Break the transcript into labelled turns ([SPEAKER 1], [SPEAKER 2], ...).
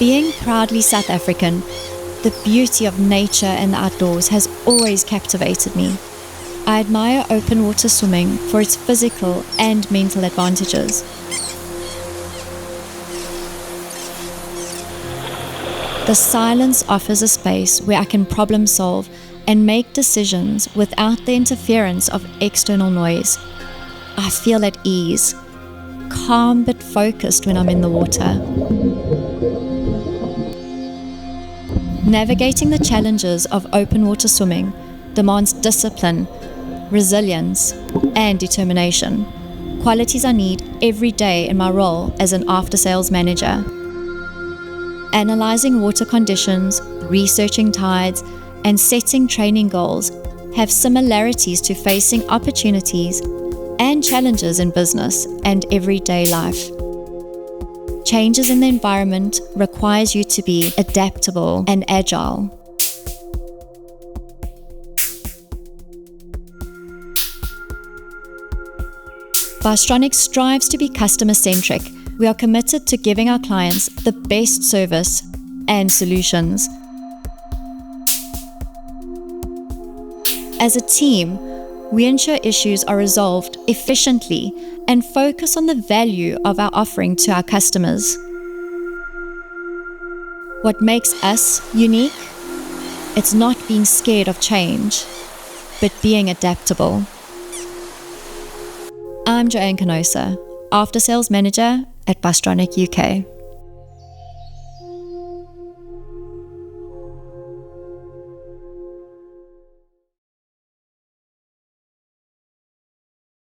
[SPEAKER 1] Being proudly South African, the beauty of nature and the outdoors has always captivated me. I admire open water swimming for its physical and mental advantages. The silence offers a space where I can problem solve and make decisions without the interference of external noise. I feel at ease, calm but focused when I'm in the water. Navigating the challenges of open water swimming demands discipline, resilience, and determination, qualities I need every day in my role as an after-sales manager. Analyzing water conditions, researching tides, and setting training goals have similarities to facing opportunities and challenges in business and everyday life. Changes in the environment requires you to be adaptable and agile. Bystronic strives to be customer-centric. We are committed to giving our clients the best service and solutions. As a team, we ensure issues are resolved efficiently and focus on the value of our offering to our customers. What makes us unique? It's not being scared of change, but being adaptable. I'm Joanne Canosa, After Sales Manager at Bystronic UK.